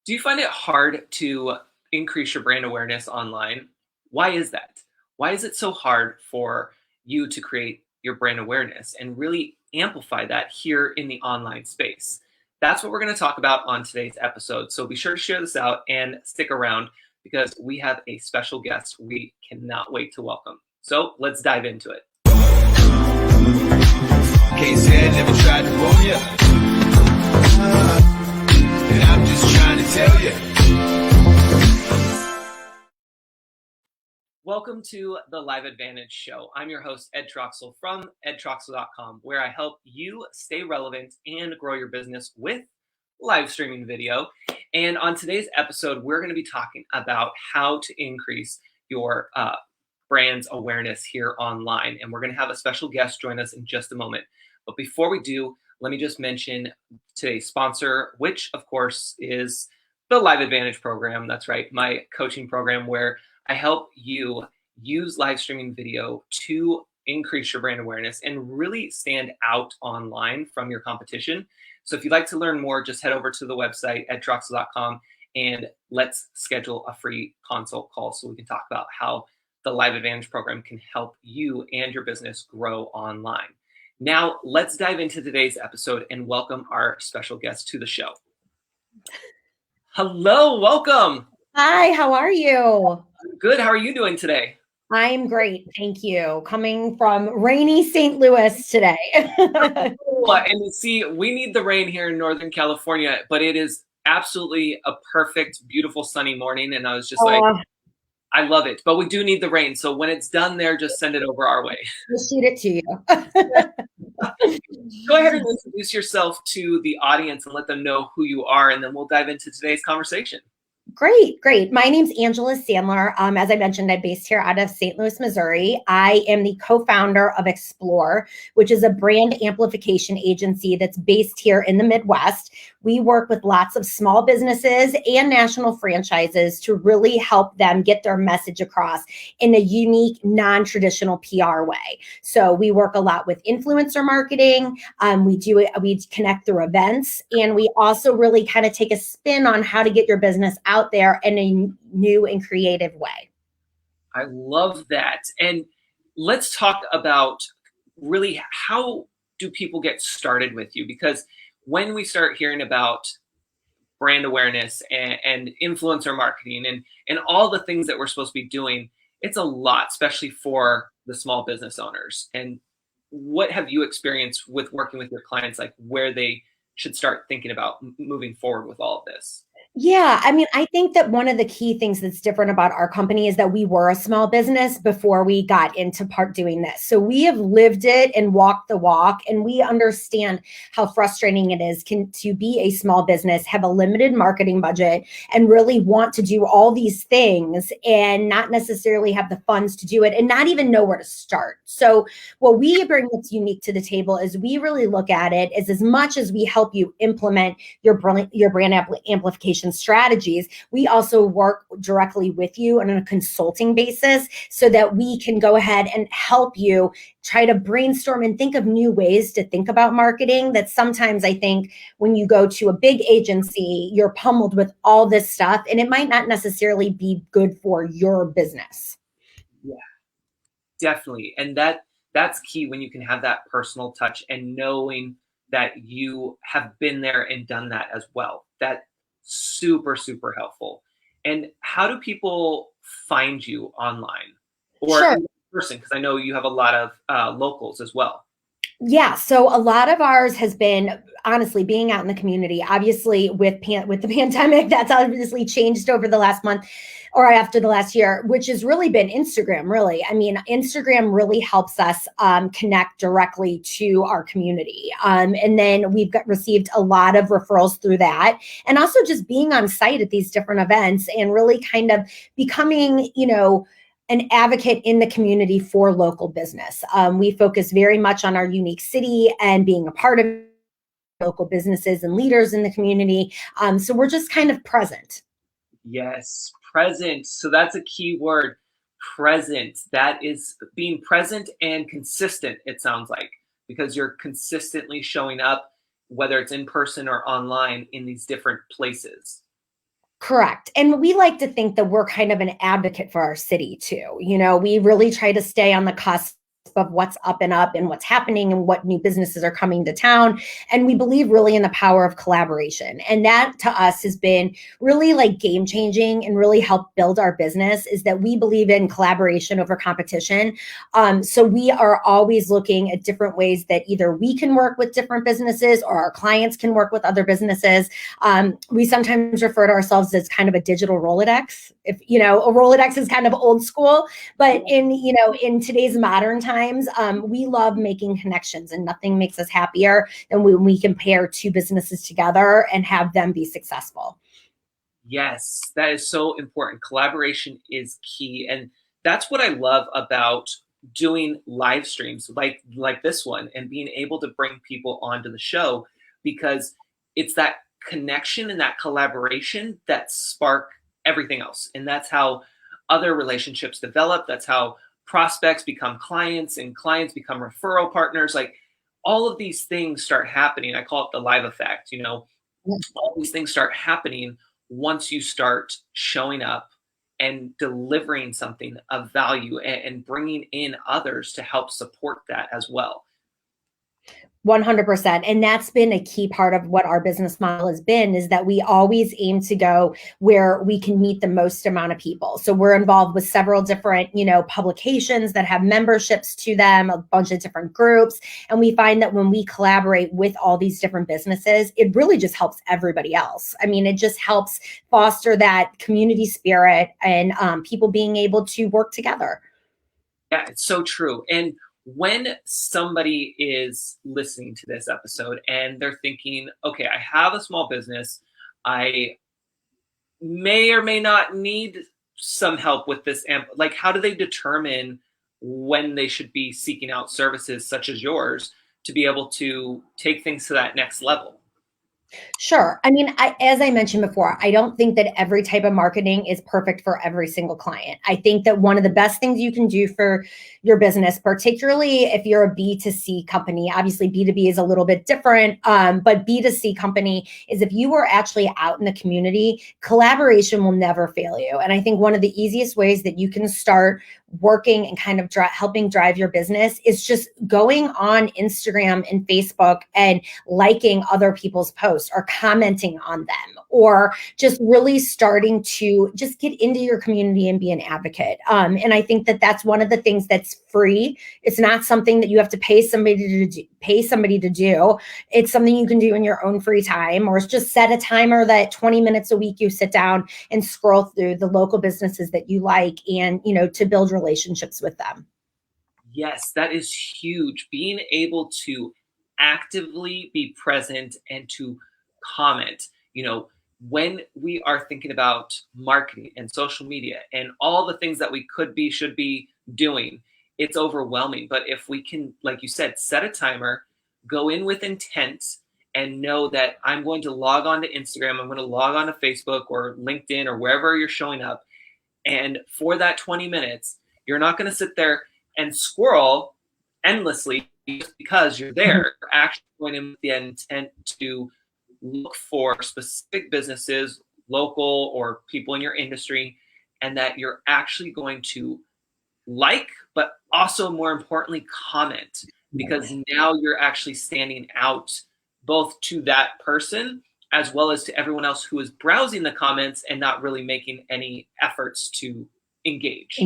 Do you find it hard to increase your brand awareness online? Why is that? Why is it so hard for you to create your brand awareness and really amplify that here in the online space? That's what we're going to talk about on today's episode. So be sure to share this out and stick around because we have a special guest we cannot wait to welcome. So let's dive into it. Can't say I never tried to warn you, and I'm just trying to tell you. Welcome to the Live Advantage Show. I'm your host, Ed Troxel from edtroxel.com, where I help you stay relevant and grow your business with live streaming video. And on today's episode, we're going to be talking about how to increase your brand's awareness here online. And we're going to have a special guest join us in just a moment. But before we do, let me just mention today's sponsor, which of course is the Live Advantage program. That's right, my coaching program where I help you use live streaming video to increase your brand awareness and really stand out online from your competition. So if you'd like to learn more, just head over to the website edtroxel.com and let's schedule a free consult call so we can talk about how the Live Advantage program can help you and your business grow online. Now, let's dive into today's episode and welcome our special guest to the show. Hello, welcome. Hi, how are you? Good. How are you doing today? I'm great, thank you. Coming from rainy St. Louis today. And see, we need the rain here in Northern California, but it is absolutely a perfect, beautiful, sunny morning. And I was just like, I love it, but we do need the rain. So when it's done there, just send it over our way. We'll shoot it to you. Go ahead and introduce yourself to the audience and let them know who you are, and then we'll dive into today's conversation. Great. My name's Angela Sandler. As I mentioned, I'm based here out of St. Louis, Missouri. I am the co-founder of Explore, which is a brand amplification agency that's based here in the Midwest. We work with lots of small businesses and national franchises to really help them get their message across in a unique, non-traditional PR way. So we work a lot with influencer marketing. We connect through events, and we also really kind of take a spin on how to get your business out there in a new and creative way. I love that. And let's talk about really how do people get started with you? Because when we start hearing about brand awareness and influencer marketing and all the things that we're supposed to be doing, it's a lot, especially for the small business owners. And what have you experienced with working with your clients, like where they should start thinking about moving forward with all of this? Yeah, I think that one of the key things that's different about our company is that we were a small business before we got into doing this. So we have lived it and walked the walk, and we understand how frustrating it is to be a small business, have a limited marketing budget, and really want to do all these things and not necessarily have the funds to do it and not even know where to start. So what we bring that's unique to the table is we really look at it as much as we help you implement your brand amplification strategies, we also work directly with you on a consulting basis so that we can go ahead and help you try to brainstorm and think of new ways to think about marketing that sometimes I think when you go to a big agency, you're pummeled with all this stuff and it might not necessarily be good for your business. Yeah, definitely. And that's key when you can have that personal touch and knowing that you have been there and done that as well. That's super, super helpful. And how do people find you online or Sure. in person? Because I know you have a lot of locals as well. Yeah, so a lot of ours has been honestly being out in the community. Obviously, with the pandemic, that's obviously changed over the last month or after the last year, which has really been Instagram. Really, Instagram really helps us connect directly to our community, and then we've received a lot of referrals through that, and also just being on site at these different events and really kind of becoming, an advocate in the community for local business. We focus very much on our unique city and being a part of local businesses and leaders in the community. So we're just kind of present. Yes, present. So that's a key word, present. That is being present and consistent, it sounds like, because you're consistently showing up, whether it's in person or online, in these different places. Correct. And we like to think that we're kind of an advocate for our city too. We really try to stay on the cusp of what's up and what's happening and what new businesses are coming to town. And we believe really in the power of collaboration. And that to us has been really like game changing and really helped build our business, is that we believe in collaboration over competition. So we are always looking at different ways that either we can work with different businesses or our clients can work with other businesses. We sometimes refer to ourselves as kind of a digital Rolodex. If a Rolodex is kind of old school, but in today's modern times, we love making connections, and nothing makes us happier than when we can pair two businesses together and have them be successful. Yes, that is so important. Collaboration is key. And that's what I love about doing live streams like this one, and being able to bring people onto the show, because it's that connection and that collaboration that spark everything else. And that's how other relationships develop. That's how prospects become clients and clients become referral partners. Like, all of these things start happening. I call it the live effect. All these things start happening once you start showing up and delivering something of value, and bringing in others to help support that as well. 100%. And that's been a key part of what our business model has been, is that we always aim to go where we can meet the most amount of people. So we're involved with several different, publications that have memberships to them, a bunch of different groups. And we find that when we collaborate with all these different businesses, it really just helps everybody else. I mean, it just helps foster that community spirit and people being able to work together. Yeah, it's so true. And when somebody is listening to this episode and they're thinking, okay, I have a small business, I may or may not need some help with this, like, how do they determine when they should be seeking out services such as yours to be able to take things to that next level? Sure. I mean, as I mentioned before, I don't think that every type of marketing is perfect for every single client. I think that one of the best things you can do for your business, particularly if you're a B2C company, obviously B2B is a little bit different, but B2C company is, if you are actually out in the community, collaboration will never fail you. And I think one of the easiest ways that you can start working and kind of helping drive your business is just going on Instagram and Facebook and liking other people's posts or commenting on them, or just really starting to just get into your community and be an advocate. And I think that that's one of the things that's free. It's not something that you have to pay somebody to do. It's something you can do in your own free time, or just set a timer that 20 minutes a week you sit down and scroll through the local businesses that you like, and to build relationships with them. Yes, that is huge. Being able to actively be present and to comment. When we are thinking about marketing and social media and all the things that we should be doing, it's overwhelming. But if we can, like you said, set a timer, go in with intent, and know that I'm going to log on to Instagram, I'm going to log on to Facebook or LinkedIn or wherever you're showing up. And for that 20 minutes, you're not going to sit there and scroll endlessly just because you're there. You're actually going in with the intent to look for specific businesses, local or people in your industry, and that you're actually going to like, but also more importantly, comment, because now you're actually standing out both to that person as well as to everyone else who is browsing the comments and not really making any efforts to engage.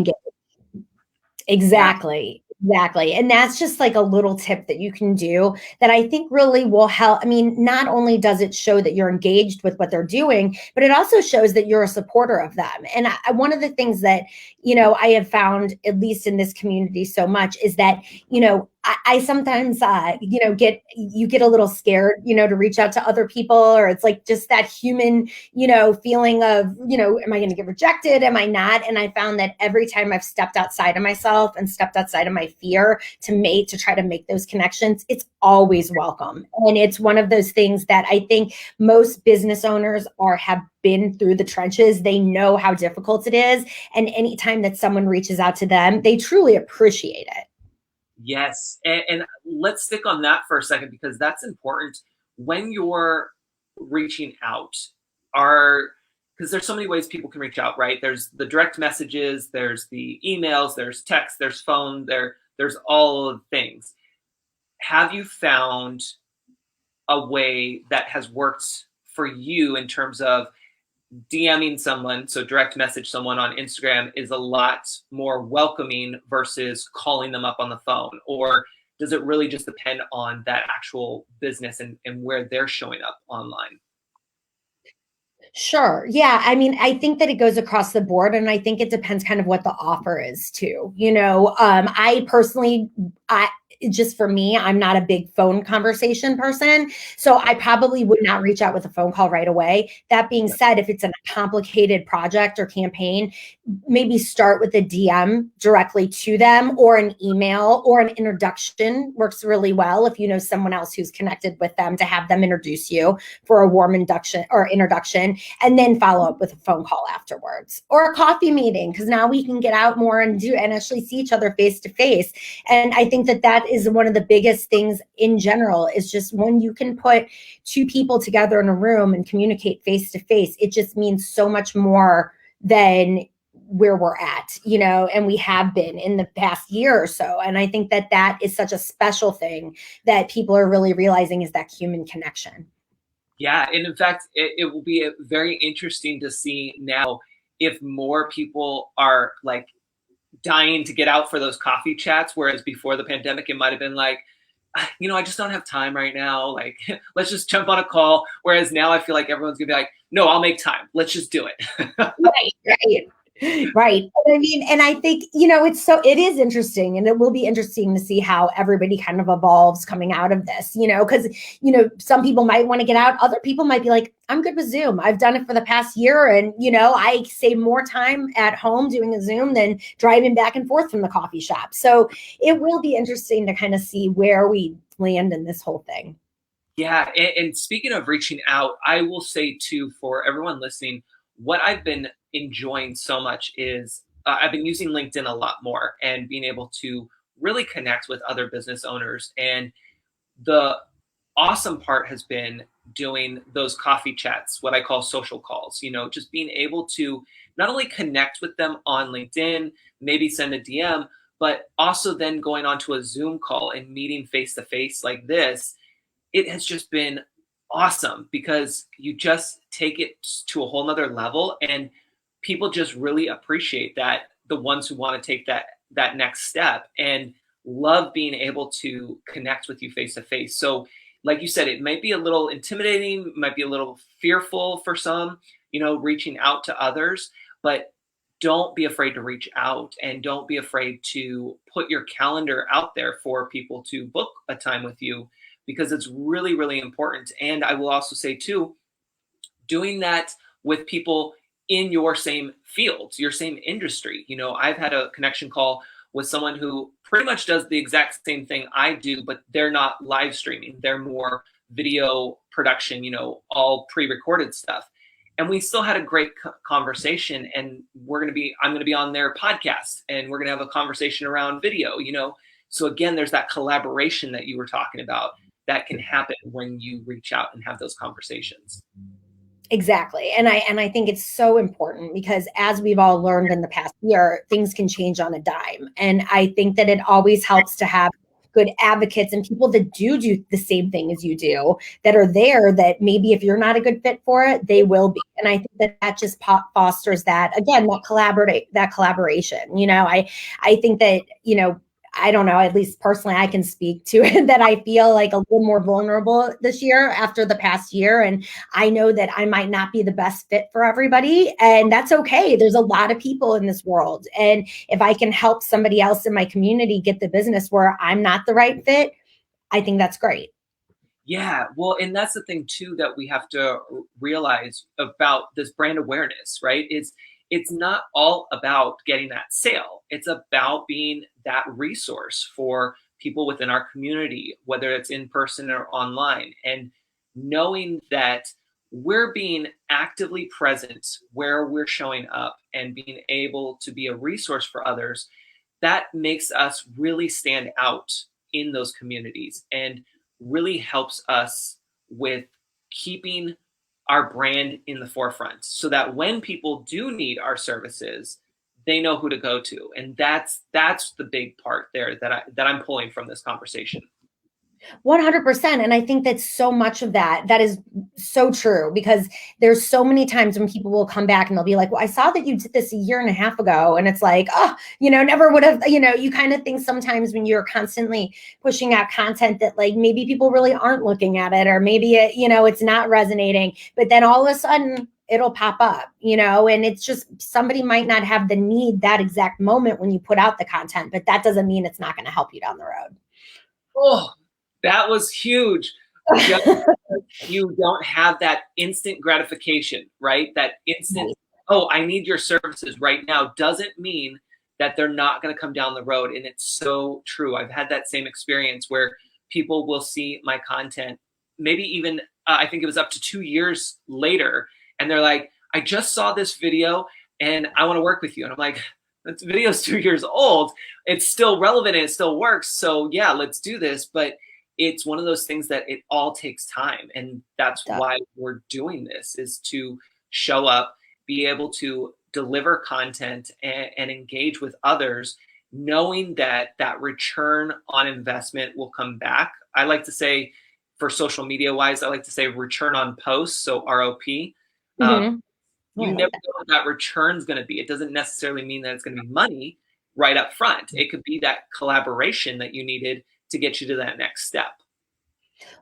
Exactly. Exactly. And that's just like a little tip that you can do that I think really will help. I mean, not only does it show that you're engaged with what they're doing, but it also shows that you're a supporter of them. And one of the things that, I have found, at least in this community so much, is that, I sometimes, get a little scared, to reach out to other people, or it's like just that human, feeling of, am I going to get rejected? Am I not? And I found that every time I've stepped outside of myself and stepped outside of my fear to try to make those connections, it's always welcome. And it's one of those things that I think most business owners have been through the trenches. They know how difficult it is. And anytime that someone reaches out to them, they truly appreciate it. Yes. And let's stick on that for a second, because that's important when you're reaching out. because there's so many ways people can reach out, right? There's the direct messages, there's the emails, there's text, there's phone, there's all of the things. Have you found a way that has worked for you in terms of DMing someone, so direct message someone on Instagram is a lot more welcoming versus calling them up on the phone? Or does it really just depend on that actual business and where they're showing up online? Sure. Yeah. I mean, I think that it goes across the board, and I think it depends kind of what the offer is too. I personally, I just for me, I'm not a big phone conversation person. So I probably would not reach out with a phone call right away. That being said, if it's a complicated project or campaign, maybe start with a DM directly to them, or an email, or an introduction works really well. If you know someone else who's connected with them, to have them introduce you for a warm induction or introduction, and then follow up with a phone call afterwards, or a coffee meeting, because now we can get out more and actually see each other face to face. And I think that that is one of the biggest things in general, is just when you can put two people together in a room and communicate face to face, it just means so much more than where we're at, and we have been in the past year or so. And I think that that is such a special thing that people are really realizing, is that human connection. Yeah, and in fact, it will be very interesting to see now if more people are like dying to get out for those coffee chats, whereas before the pandemic, it might have been like, I just don't have time right now. Like, let's just jump on a call. Whereas now I feel like everyone's gonna be like, no, I'll make time. Let's just do it. Right. Right. I mean, and I think, it is interesting, and it will be interesting to see how everybody kind of evolves coming out of this, because, some people might want to get out. Other people might be like, I'm good with Zoom. I've done it for the past year. And, I save more time at home doing a Zoom than driving back and forth from the coffee shop. So it will be interesting to kind of see where we land in this whole thing. Yeah, and speaking of reaching out, I will say too, for everyone listening, what I've been enjoying so much is I've been using LinkedIn a lot more and being able to really connect with other business owners. And the awesome part has been doing those coffee chats, what I call social calls, just being able to not only connect with them on LinkedIn, maybe send a DM, but also then going on to a Zoom call and meeting face to face like this. It has just been awesome because you just take it to a whole nother level, and people just really appreciate that, the ones who want to take that next step and love being able to connect with you face to face. So like you said, it might be a little intimidating, might be a little fearful for some, reaching out to others, but don't be afraid to reach out, and don't be afraid to put your calendar out there for people to book a time with you, because it's really, really important. And I will also say too, doing that with people in your same field, your same industry. I've had a connection call with someone who pretty much does the exact same thing I do, but they're not live streaming. They're more video production, all pre-recorded stuff. And we still had a great conversation, and I'm going to be on their podcast, and we're going to have a conversation around video, So again, there's that collaboration that you were talking about that can happen when you reach out and have those conversations. Exactly. And I think it's so important, because as we've all learned in the past year, things can change on a dime. And I think that it always helps to have good advocates and people that do the same thing as you do, that are there, that maybe if you're not a good fit for it, they will be. And I think that just fosters that, again, that collaboration. I think that, I don't know, at least personally, I can speak to it, that I feel like a little more vulnerable this year after the past year. And I know that I might not be the best fit for everybody, and that's okay. There's a lot of people in this world. And if I can help somebody else in my community get the business where I'm not the right fit, I think that's great. Yeah, well, and that's the thing too that we have to realize about this brand awareness, right? It's not all about getting that sale. It's about being that resource for people within our community, whether it's in person or online, and knowing that we're being actively present where we're showing up and being able to be a resource for others. That makes us really stand out in those communities and really helps us with keeping our brand in the forefront so that when people do need our services, they know who to go to. And that's the big part there that I'm pulling from this conversation. 100%. And I think that so much of that is so true, because there's so many times when people will come back and they'll be like, well, I saw that you did this a year and a half ago. And it's like, oh, never would have, you kind of think sometimes when you're constantly pushing out content that like maybe people really aren't looking at it, or maybe it, it's not resonating, but then all of a sudden it'll pop up, and it's just, somebody might not have the need that exact moment when you put out the content, but that doesn't mean it's not going to help you down the road. Oh, that was huge. Just you don't have that instant gratification, right? That instant, oh, I need your services right now, doesn't mean that they're not going to come down the road. And it's so true. I've had that same experience where people will see my content, maybe even, I think it was up to 2 years later. And they're like, I just saw this video and I want to work with you. And I'm like, that video's 2 years old. It's still relevant and it still works. So yeah, let's do this. But it's one of those things that it all takes time. And that's why we're doing this, is to show up, be able to deliver content and engage with others, knowing that that return on investment will come back. I like to say, for social media wise, I like to say return on posts. So ROP. You never know what that return is going to be. It doesn't necessarily mean that it's going to be money right up front. It could be that collaboration that you needed to get you to that next step.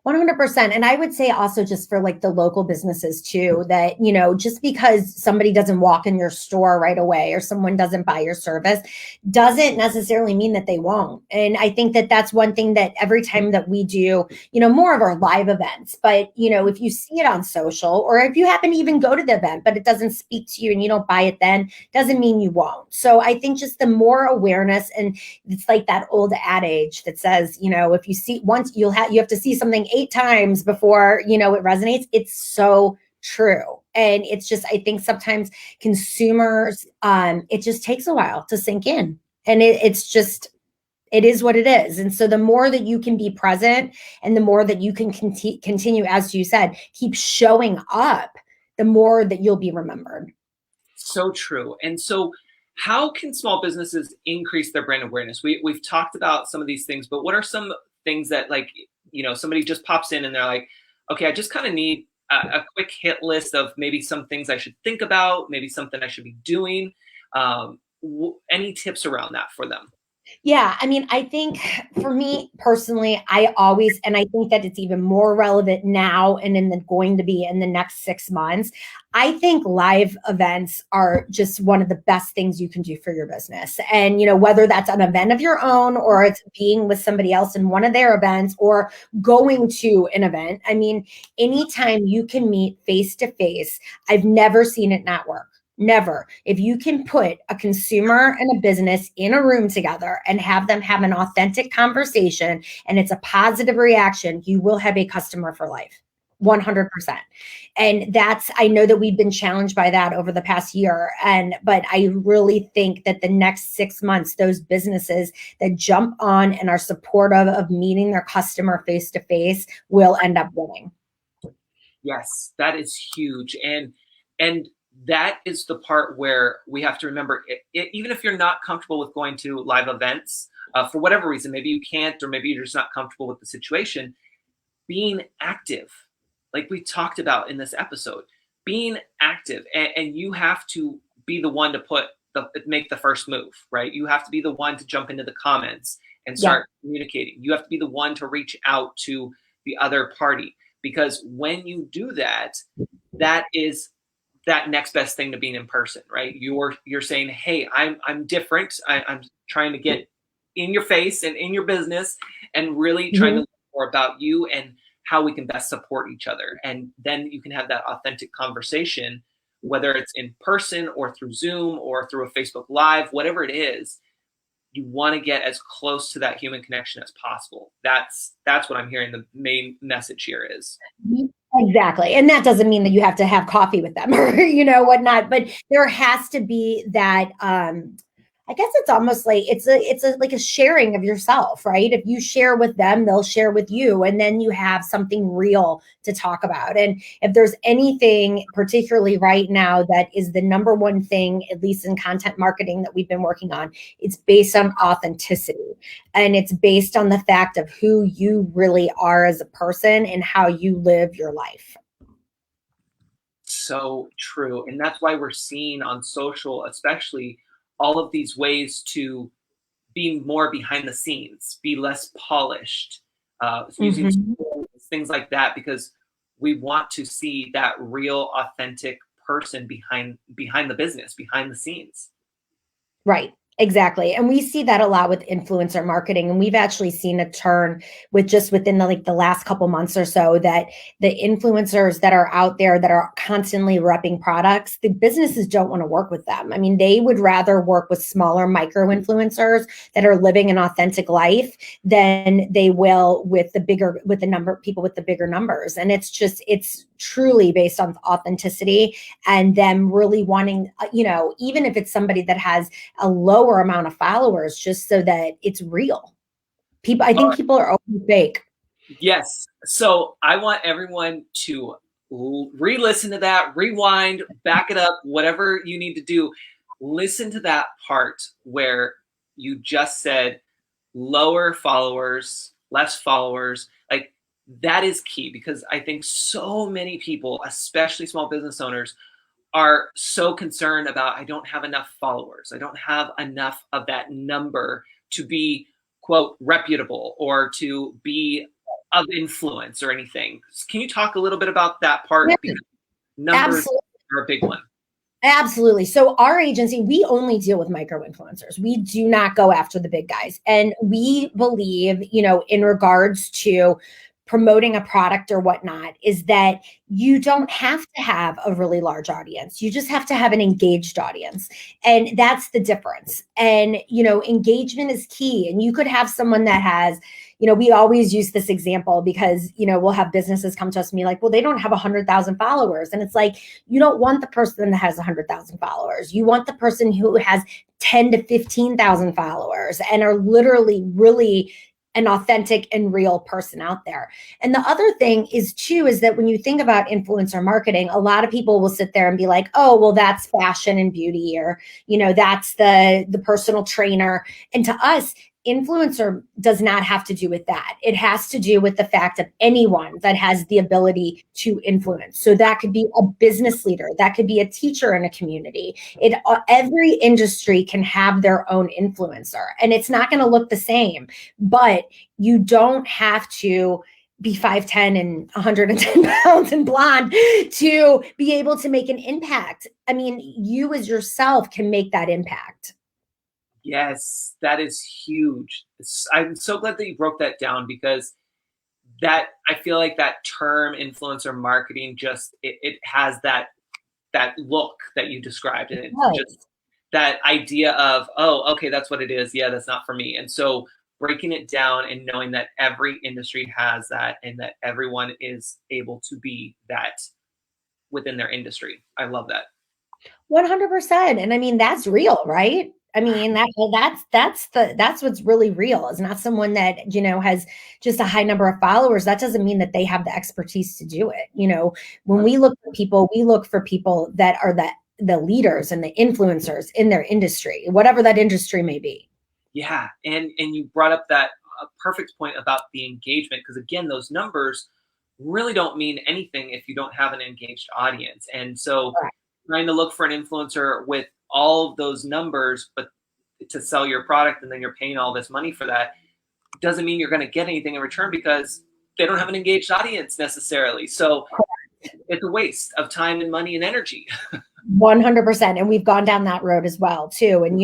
100%. And I would say also, just for like the local businesses too, that, just because somebody doesn't walk in your store right away or someone doesn't buy your service doesn't necessarily mean that they won't. And I think that that's one thing that every time that we do, more of our live events, but, if you see it on social, or if you happen to even go to the event, but it doesn't speak to you and you don't buy it then, doesn't mean you won't. So I think just the more awareness, and it's like that old adage that says, if you see once, you have to see something 8 times before, it resonates. It's so true. And it's just, I think sometimes consumers, it just takes a while to sink in, and it is what it is. And so the more that you can be present, and the more that you can continue, as you said, keep showing up, the more that you'll be remembered. So true. And so how can small businesses increase their brand awareness? We've talked about some of these things, but what are some things that, like, somebody just pops in and they're like, okay, I just kind of need a quick hit list of maybe some things I should think about, maybe something I should be doing. Any tips around that for them? Yeah. I mean, I think for me personally, and I think that it's even more relevant now and going to be in the next 6 months. I think live events are just one of the best things you can do for your business. And, whether that's an event of your own, or it's being with somebody else in one of their events, or going to an event. I mean, anytime you can meet face to face, I've never seen it not work. Never. If you can put a consumer and a business in a room together and have them have an authentic conversation, and it's a positive reaction, you will have a customer for life. 100%. And I know that we've been challenged by that over the past year. But I really think that the next 6 months, those businesses that jump on and are supportive of meeting their customer face to face will end up winning. Yes, that is huge. And that is the part where we have to remember, even if you're not comfortable with going to live events, for whatever reason, maybe you can't, or maybe you're just not comfortable with the situation, being active, like we talked about in this episode, being active, and you have to be the one to make the first move, right? You have to be the one to jump into the comments and start communicating. You have to be the one to reach out to the other party, because when you do that, that is that next best thing to being in person, right? You're saying, hey, I'm different. I'm trying to get in your face and in your business, and really trying to learn more about you and how we can best support each other. And then you can have that authentic conversation, whether it's in person or through Zoom or through a Facebook Live, whatever it is. You want to get as close to that human connection as possible. That's what I'm hearing the main message here is. Exactly. And that doesn't mean that you have to have coffee with them or, whatnot, but there has to be that, I guess it's almost like like a sharing of yourself, right? If you share with them, they'll share with you, and then you have something real to talk about. And if there's anything particularly right now that is the number one thing, at least in content marketing, that we've been working on, it's based on authenticity, and it's based on the fact of who you really are as a person and how you live your life. So true. And that's why we're seeing on social, especially, all of these ways to be more behind the scenes, be less polished, using Mhm. things like that, because we want to see that real, authentic person behind the business, behind the scenes. Right. Exactly. And we see that a lot with influencer marketing. And we've actually seen a turn with just within the last couple months or so, that the influencers that are out there that are constantly repping products, the businesses don't want to work with them. I mean, they would rather work with smaller micro influencers that are living an authentic life than they will with the number of people with the bigger numbers. And it's truly based on authenticity and them really wanting, even if it's somebody that has a lower amount of followers, just so that it's real. I All think right. people are always fake. Yes. So I want everyone to re-listen to that, rewind, back it up, whatever you need to do. Listen to that part where you just said lower followers, less followers. Like, that is key, because I think so many people, especially small business owners, are so concerned about, I don't have enough followers. I don't have enough of that number to be, quote, reputable or to be of influence or anything. Can you talk a little bit about that part? Yeah, Because numbers absolutely. are a big one. Absolutely. So our agency, we only deal with micro influencers. We do not go after the big guys. And we believe, in regards to promoting a product or whatnot, is that you don't have to have a really large audience. You just have to have an engaged audience. And that's the difference. And, engagement is key. And you could have someone that has, we always use this example because, we'll have businesses come to us and be like, well, they don't have 100,000 followers. And it's like, you don't want the person that has 100,000 followers. You want the person who has 10 to 15,000 followers and are literally really an authentic and real person out there. And the other thing is too, is that when you think about influencer marketing, a lot of people will sit there and be like, oh, well, that's fashion and beauty, or, that's the personal trainer. And to us, influencer does not have to do with that. It has to do with the fact of anyone that has the ability to influence. So that could be a business leader, that could be a teacher in a community. Every industry can have their own influencer, and it's not going to look the same, but you don't have to be 5'10" and 110 pounds and blonde to be able to make an impact. I mean, you as yourself can make that impact. Yes, that is huge. I'm so glad that you broke that down, because that, I feel like that term influencer marketing, just it has that look that you described, and it's Right. just that idea of, oh, okay, that's what it is. Yeah, that's not for me. And so breaking it down and knowing that every industry has that, and that everyone is able to be that within their industry. I love that. 100%. And I mean, that's real, right? I mean, that's what's really real, is not someone that, has just a high number of followers. That doesn't mean that they have the expertise to do it. When we look for people, we look for people that are the leaders and the influencers in their industry, whatever that industry may be. Yeah, and you brought up that perfect point about the engagement, because again, those numbers really don't mean anything if you don't have an engaged audience. And so Correct. trying to look for an influencer with all of those numbers, but to sell your product, and then you're paying all this money for that, doesn't mean you're going to get anything in return, because they don't have an engaged audience necessarily. So it's a waste of time and money and energy. 100%. And we've gone down that road as well too. And,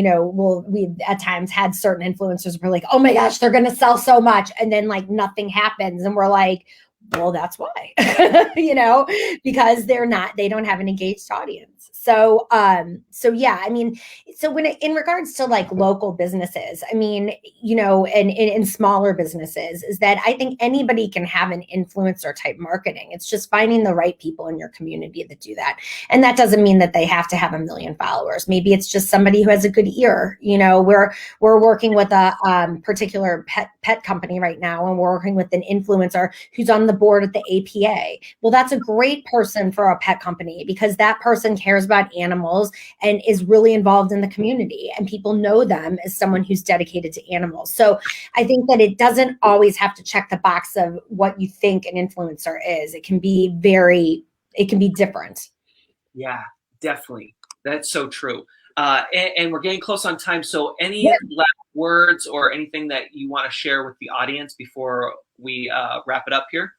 we've at times had certain influencers who are like, oh my gosh, they're going to sell so much. And then like nothing happens. And we're like, Well, that's why, because they don't have an engaged audience. So yeah, I mean, so in regards to like local businesses, I mean, and in smaller businesses, is that I think anybody can have an influencer type marketing. It's just finding the right people in your community that do that. And that doesn't mean that they have to have 1 million followers. Maybe it's just somebody who has a good ear. We're working with a particular pet company right now, and we're working with an influencer who's on the board at the APA. Well, that's a great person for a pet company because that person cares about animals and is really involved in the community, and people know them as someone who's dedicated to animals. So I think that it doesn't always have to check the box of what you think an influencer is. It can be different. Yeah, definitely. That's so true. And we're getting close on time. So any last words or anything that you want to share with the audience before we wrap it up here?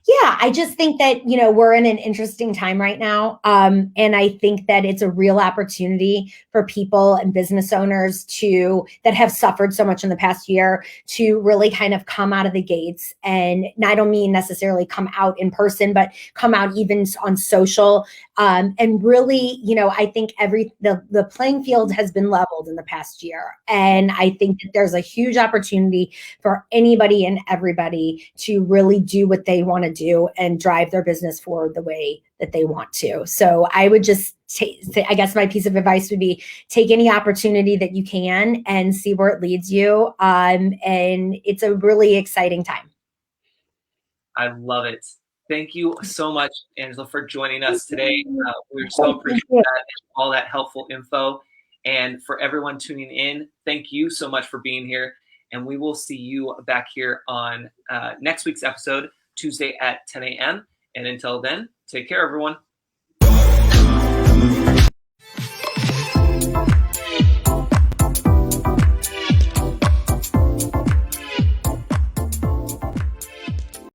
Yeah, I just think that, we're in an interesting time right now. And I think that it's a real opportunity for people and business owners that have suffered so much in the past year to really kind of come out of the gates. And I don't mean necessarily come out in person, but come out even on social. And really, I think the playing field has been leveled in the past year. And I think that there's a huge opportunity for anybody and everybody to really do what they want to do and drive their business forward the way that they want to. So I would just say, I guess my piece of advice would be take any opportunity that you can and see where it leads you. And it's a really exciting time. I love it. Thank you so much, Angela, for joining us today. We're so appreciative of that, all that helpful info. And for everyone tuning in, thank you so much for being here. And we will see you back here on next week's episode, Tuesday at 10 a.m. And until then, take care, everyone.